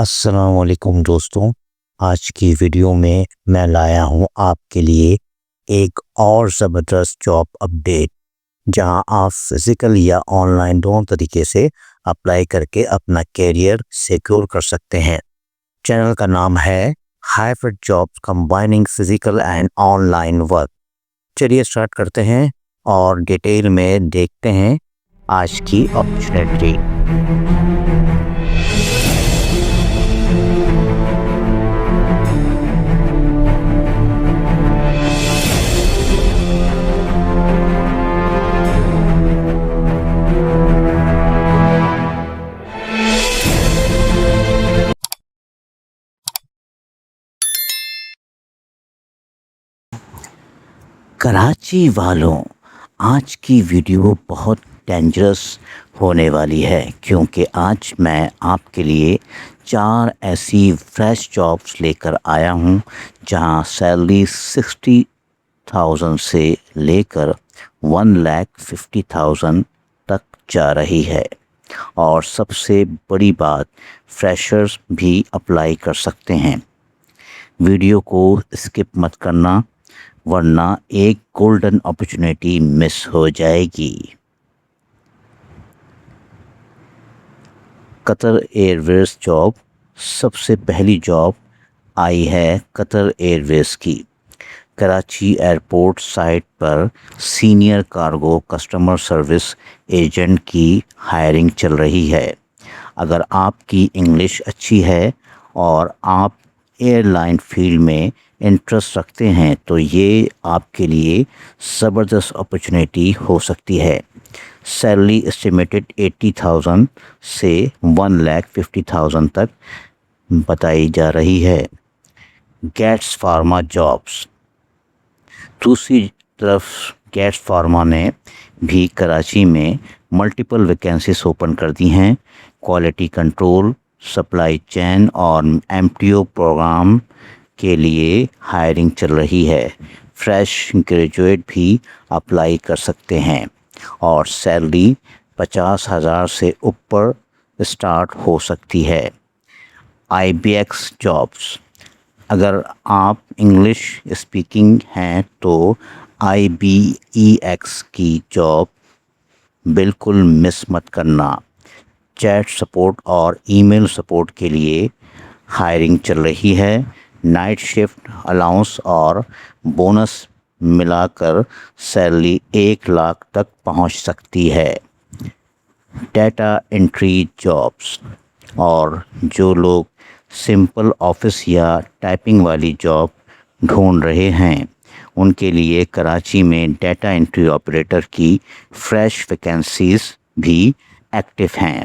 السلام علیکم دوستوں، آج کی ویڈیو میں لایا ہوں آپ کے لیے ایک اور زبردست جاب اپڈیٹ، جہاں آپ فزیکل یا آن لائن دونوں طریقے سے اپلائی کر کے اپنا کیریئر سیکیور کر سکتے ہیں۔ چینل کا نام ہے hybrid jobs combining physical and on line work. چلیے اسٹارٹ کرتے ہیں اور ڈیٹیل میں دیکھتے ہیں آج کی اپرچونیٹی۔ کراچی والوں، آج کی ویڈیو بہت ڈینجرس ہونے والی ہے، کیونکہ آج میں آپ کے لیے 4 ایسی فریش جابس لے کر آیا ہوں جہاں سیلری 60,000 سے لے کر 1,50,000 تک جا رہی ہے، اور سب سے بڑی بات، فریشرز بھی اپلائی کر سکتے ہیں۔ ویڈیو کو اسکپ مت کرنا، ورنہ ایک گولڈن اپرچونیٹی مس ہو جائے گی۔ قطر ایئر ویز جاب، سب سے پہلی جاب آئی ہے قطر ایئر ویز کی۔ کراچی ایئرپورٹ سائٹ پر senior cargo customer service agent کی ہائرنگ چل رہی ہے۔ اگر آپ کی انگلش اچھی ہے اور آپ ایئر لائن فیلڈ میں انٹرسٹ رکھتے ہیں تو یہ آپ کے لیے زبردست اپرچونیٹی ہو سکتی ہے۔ سیلری اسٹیمیٹڈ 80,000 سے 1,50,000 تک بتائی جا رہی ہے۔ گیٹس فارما جابس، دوسری طرف گیٹس فارما نے بھی کراچی میں ملٹیپل ویکینسیز اوپن کر دی ہیں۔ کوالٹی کنٹرول، سپلائی چین اور MTO پروگرام کے لیے ہائرنگ چل رہی ہے۔ فریش گریجویٹ بھی اپلائی کر سکتے ہیں، اور سیلری 50,000 سے اوپر اسٹارٹ ہو سکتی ہے۔ IBX جابس، اگر آپ انگلش اسپیکنگ ہیں تو IBEX کی جاب بالکل مس مت کرنا۔ چیٹ سپورٹ اور ای میل سپورٹ کے لیے ہائرنگ چل رہی ہے۔ نائٹ شفٹ الاؤنس اور بونس ملا کر سیلری 1,00,000 تک پہنچ سکتی ہے۔ ڈیٹا انٹری جابس، اور جو لوگ سمپل آفس یا ٹائپنگ والی جاب ڈھونڈ رہے ہیں، ان کے لیے کراچی میں ڈیٹا انٹری آپریٹر کی فریش ویکینسیز بھی ایکٹیو ہیں۔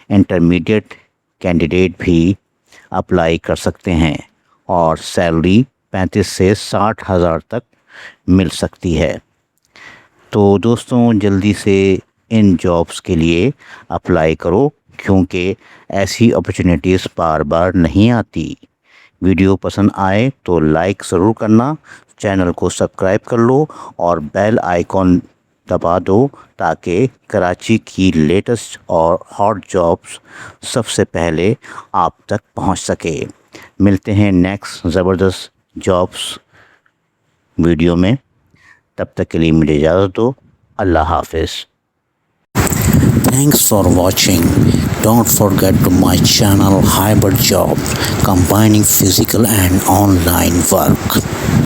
انٹرمیڈیٹ کینڈیڈیٹ بھی اپلائی کر سکتے ہیں، اور سیلری 35 سے 60,000 تک مل سکتی ہے۔ تو دوستوں، جلدی سے ان جابس کے لیے اپلائی کرو، کیونکہ ایسی اپرچونیٹیز بار بار نہیں آتی۔ ویڈیو پسند آئے تو لائک ضرور کرنا، چینل کو سبسکرائب کر لو اور بیل آئیکن دبا دو تاکہ کراچی کی لیٹسٹ اور ہاٹ جابس سب سے پہلے آپ تک پہنچ سکے۔ ملتے ہیں نیکسٹ زبردست جابس ویڈیو میں، تب تک کے لیے مجھے اجازت دو۔ اللہ حافظ۔ Thanks for watching. Don't forget to my channel Hybrid Job, combining physical and online work.